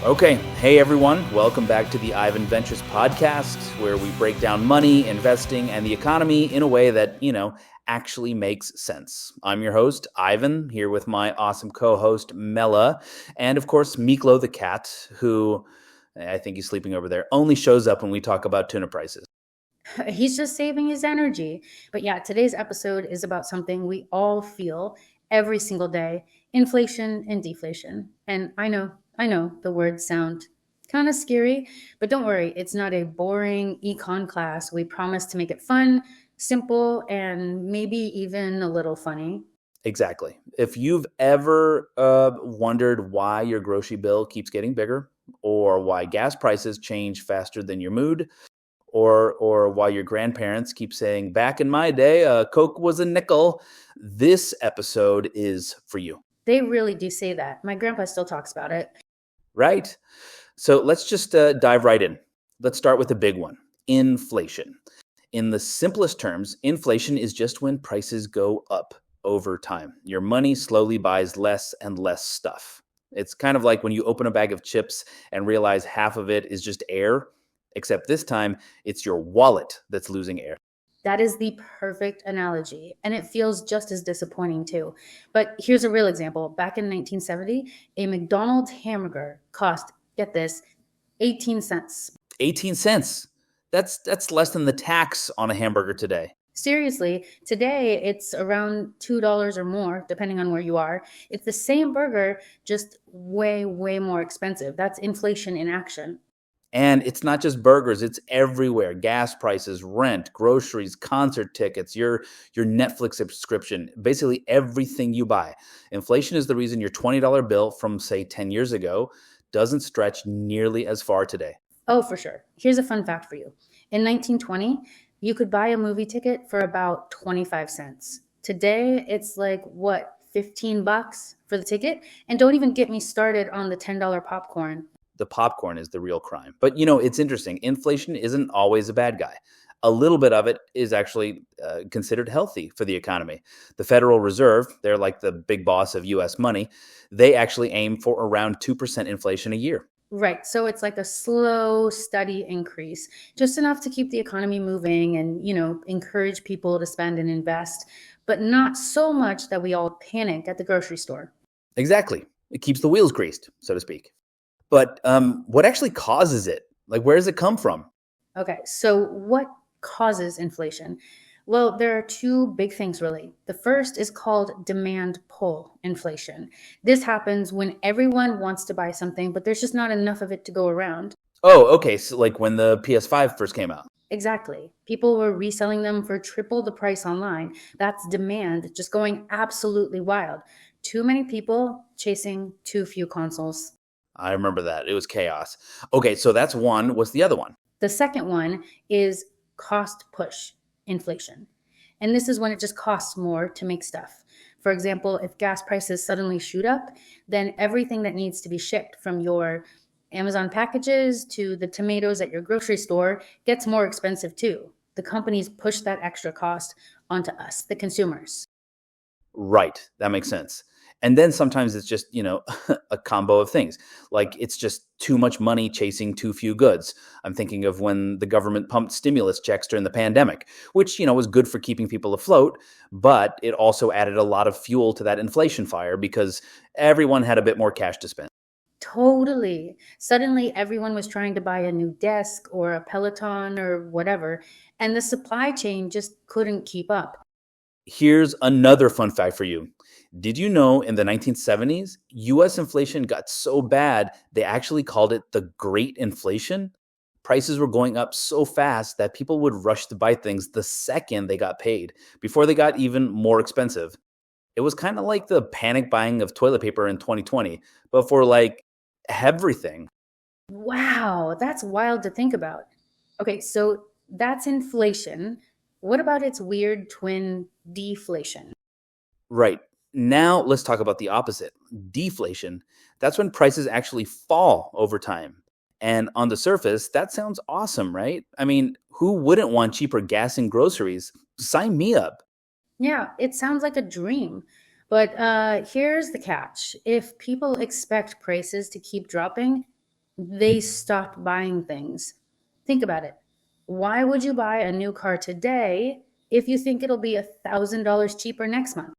Okay, hey everyone, welcome back to the IvanVentures Podcast, where we break down money, investing, and the economy in a way that, actually makes sense. I'm your host, Ivan, here with my awesome co-host, Mela, and of course, Miklo the cat, who, I think he's sleeping over there, only shows up when we talk about tuna prices. He's just saving his energy. But yeah, today's episode is about something we all feel every single day: inflation and deflation. And I know the words sound kind of scary, but don't worry, it's not a boring econ class. We promise to make it fun, simple, and maybe even a little funny. Exactly. If you've ever wondered why your grocery bill keeps getting bigger, or why gas prices change faster than your mood, or why your grandparents keep saying, back in my day, Coke was a nickel, this episode is for you. They really do say that. My grandpa still talks about it. Right? So let's just dive right in. Let's start with the big one, inflation. In the simplest terms, inflation is just when prices go up over time. Your money slowly buys less and less stuff. It's kind of like when you open a bag of chips and realize half of it is just air, except this time it's your wallet that's losing air. That is the perfect analogy, and it feels just as disappointing too. But here's a real example. Back in 1970, a McDonald's hamburger cost, get this, 18 cents. 18 cents. That's less than the tax on a hamburger today. Seriously, today it's around $2 or more, depending on where you are. It's the same burger, just way, way more expensive. That's inflation in action. And it's not just burgers, it's everywhere. Gas prices, rent, groceries, concert tickets, your Netflix subscription, basically everything you buy. Inflation is the reason your $20 bill from, say, 10 years ago doesn't stretch nearly as far today. Oh, for sure. Here's a fun fact for you. In 1920, you could buy a movie ticket for about 25 cents. Today, it's like, what, $15 for the ticket? And don't even get me started on the $10 popcorn. The popcorn is the real crime. But, it's interesting. Inflation isn't always a bad guy. A little bit of it is actually considered healthy for the economy. The Federal Reserve, they're like the big boss of U.S. money. They actually aim for around 2% inflation a year. Right. So it's like a slow, steady increase, just enough to keep the economy moving and, encourage people to spend and invest, but not so much that we all panic at the grocery store. Exactly. It keeps the wheels greased, so to speak. But what actually causes it? Like, where does it come from? Okay, so what causes inflation? Well, there are two big things, really. The first is called demand pull inflation. This happens when everyone wants to buy something, but there's just not enough of it to go around. Oh, okay. So like when the PS5 first came out. Exactly. People were reselling them for triple the price online. That's demand just going absolutely wild. Too many people chasing too few consoles. I remember that. It was chaos. Okay, so that's one. What's the other one? The second one is cost push inflation. And this is when it just costs more to make stuff. For example, if gas prices suddenly shoot up, then everything that needs to be shipped, from your Amazon packages to the tomatoes at your grocery store, gets more expensive too. The companies push that extra cost onto us, the consumers. Right. That makes sense. And then sometimes it's just, a combo of things. Like it's just too much money chasing too few goods. I'm thinking of when the government pumped stimulus checks during the pandemic, which, was good for keeping people afloat, but it also added a lot of fuel to that inflation fire because everyone had a bit more cash to spend. Totally. Suddenly, everyone was trying to buy a new desk or a Peloton or whatever, and the supply chain just couldn't keep up. Here's another fun fact for you. Did you know in the 1970s, US inflation got so bad, they actually called it the Great Inflation? Prices were going up so fast that people would rush to buy things the second they got paid, before they got even more expensive. It was kind of like the panic buying of toilet paper in 2020, but for like everything. Wow, that's wild to think about. Okay, so that's inflation. What about its weird twin, deflation? Right. Now let's talk about the opposite, deflation. That's when prices actually fall over time. And on the surface, that sounds awesome, right? I mean, who wouldn't want cheaper gas and groceries? Sign me up. Yeah, it sounds like a dream. But here's the catch. If people expect prices to keep dropping, They stopped buying things. Think about it. Why would you buy a new car today if you think it'll be $1,000 cheaper next month?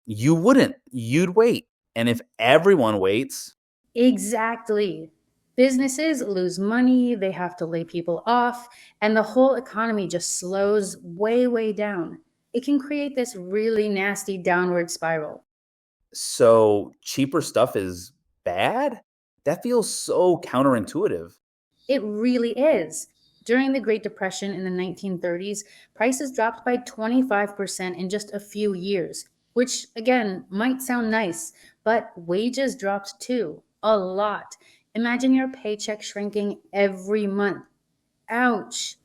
You wouldn't. You'd wait. And if everyone waits, Exactly. Businesses lose money, they have to lay people off, and the whole economy just slows way, way down. It can create this really nasty downward spiral. so cheaper stuff is bad? That feels so counterintuitive. It really is. During the Great Depression in the 1930s, prices dropped by 25% in just a few years, which again might sound nice, but wages dropped too. A lot. Imagine your paycheck shrinking every month. Ouch.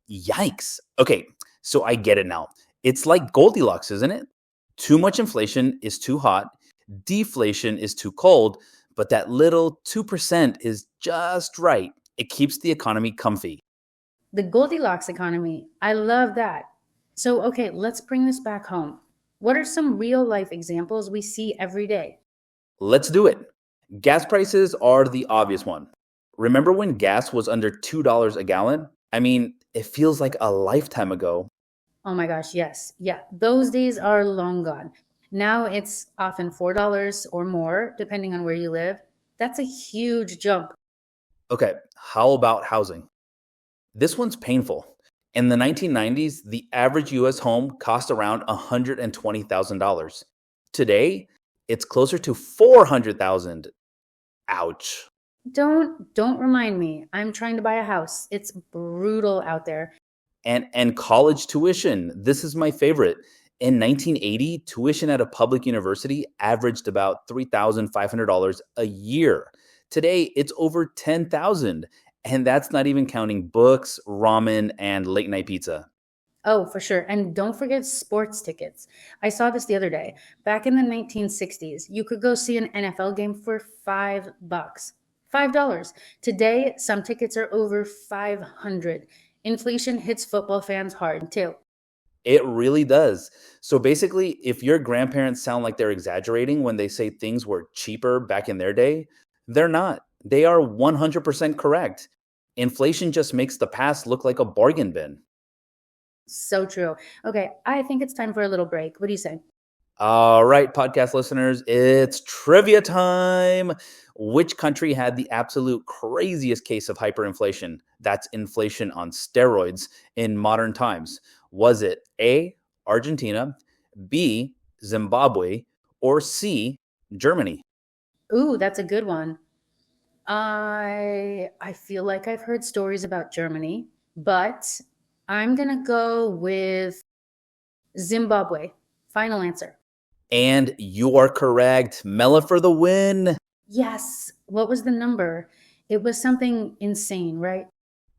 Yikes. Okay, so I get it now. It's like Goldilocks, isn't it? Too much inflation is too hot, deflation is too cold, but that little 2% is just right. It keeps the economy comfy. The Goldilocks economy. I love that. So, okay, let's bring this back home. What are some real life examples we see every day? Let's do it. Gas prices are the obvious one. Remember when gas was under $2 a gallon? I mean, it feels like a lifetime ago. Oh my gosh, yes. Yeah, those days are long gone. Now it's often $4 or more, depending on where you live. That's a huge jump. Okay, how about housing? This one's painful. In the 1990s, the average US home cost around $120,000. Today, it's closer to 400,000. Ouch. Don't remind me. I'm trying to buy a house. It's brutal out there. And college tuition. This is my favorite. In 1980, tuition at a public university averaged about $3,500 a year. Today, it's over 10,000, and that's not even counting books, ramen, and late night pizza. Oh, for sure. And don't forget sports tickets. I saw this the other day. Back in the 1960s, you could go see an NFL game for $5. $5. Today, some tickets are over 500. Inflation hits football fans hard too. It really does. So basically, if your grandparents sound like they're exaggerating when they say things were cheaper back in their day, they're not. They are 100% correct. Inflation just makes the past look like a bargain bin. So true. Okay, I think it's time for a little break. What do you say? All right, podcast listeners, it's trivia time. Which country had the absolute craziest case of hyperinflation? That's inflation on steroids in modern times. Was it A, Argentina, B, Zimbabwe, or C, Germany? Ooh, that's a good one. I feel like I've heard stories about Germany, but I'm gonna go with Zimbabwe. Final answer. And you are correct. Mela for the win. Yes. What was the number? It was something insane, right?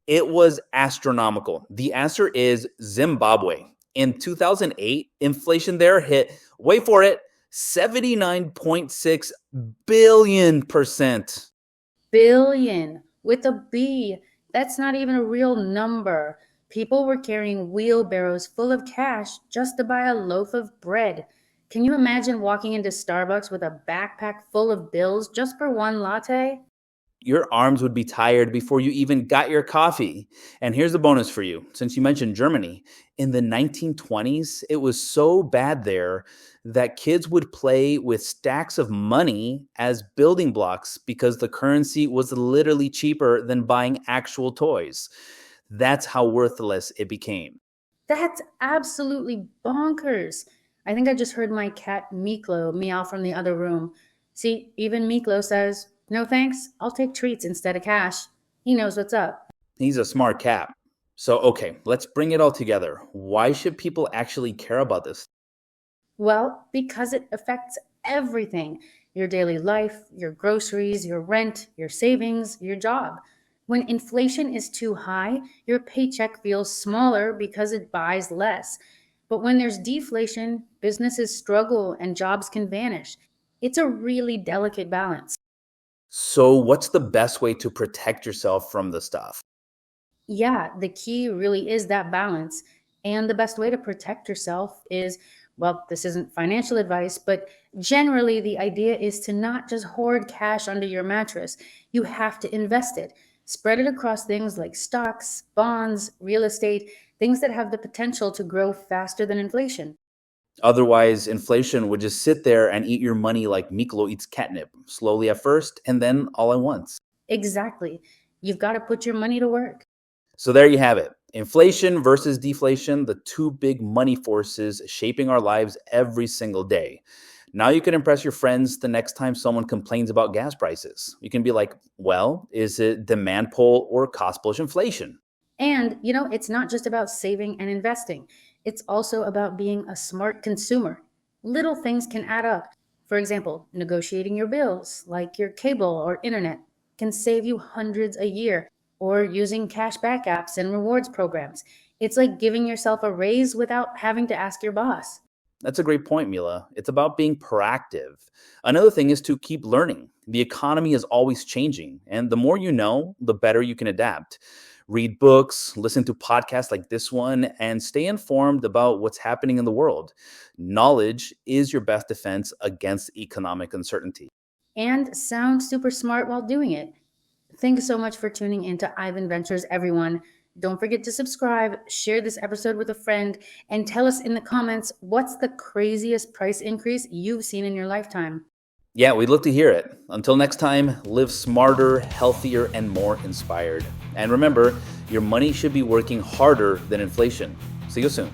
It was astronomical. The answer is Zimbabwe. In 2008, inflation there hit, wait for it, 79.6 billion percent. Billion with a B. That's not even a real number. People were carrying wheelbarrows full of cash just to buy a loaf of bread. Can you imagine walking into Starbucks with a backpack full of bills just for one latte? Your arms would be tired before you even got your coffee. And here's a bonus for you. Since you mentioned Germany, in the 1920s, it was so bad there that kids would play with stacks of money as building blocks because the currency was literally cheaper than buying actual toys. That's how worthless it became. That's absolutely bonkers. I think I just heard my cat Miklo meow from the other room. See, even Miklo says, no thanks, I'll take treats instead of cash. He knows what's up. He's a smart cat. So, okay, let's bring it all together. Why should people actually care about this? Well, because it affects everything your daily life, your groceries, your rent, your savings, your job. When inflation is too high, your paycheck feels smaller because it buys less. But when there's deflation, businesses struggle and jobs can vanish. It's a really delicate balance. So, what's the best way to protect yourself from the stuff? Yeah, the key really is that balance. And the best way to protect yourself is Well, this isn't financial advice, but generally the idea is to not just hoard cash under your mattress. You have to invest it. Spread it across things like stocks, bonds, real estate, things that have the potential to grow faster than inflation. Otherwise, inflation would just sit there and eat your money like Miklo eats catnip, slowly at first and then all at once. Exactly. You've got to put your money to work. So there you have it. Inflation versus deflation, the two big money forces shaping our lives every single day. Now you can impress your friends the next time someone complains about gas prices. You can be like, well, is it demand pull or cost push inflation? And, it's not just about saving and investing. It's also about being a smart consumer. Little things can add up. For example, negotiating your bills, like your cable or internet, can save you hundreds a year, or using cashback apps and rewards programs. It's like giving yourself a raise without having to ask your boss. That's a great point, Mila. It's about being proactive. Another thing is to keep learning. The economy is always changing, and the more you know, the better you can adapt. Read books, listen to podcasts like this one, and stay informed about what's happening in the world. Knowledge is your best defense against economic uncertainty. And sound super smart while doing it. Thanks so much for tuning into IvanVentures, everyone. Don't forget to subscribe, share this episode with a friend, and tell us in the comments what's the craziest price increase you've seen in your lifetime. Yeah, we'd love to hear it. Until next time, live smarter, healthier, and more inspired. And remember, your money should be working harder than inflation. See you soon.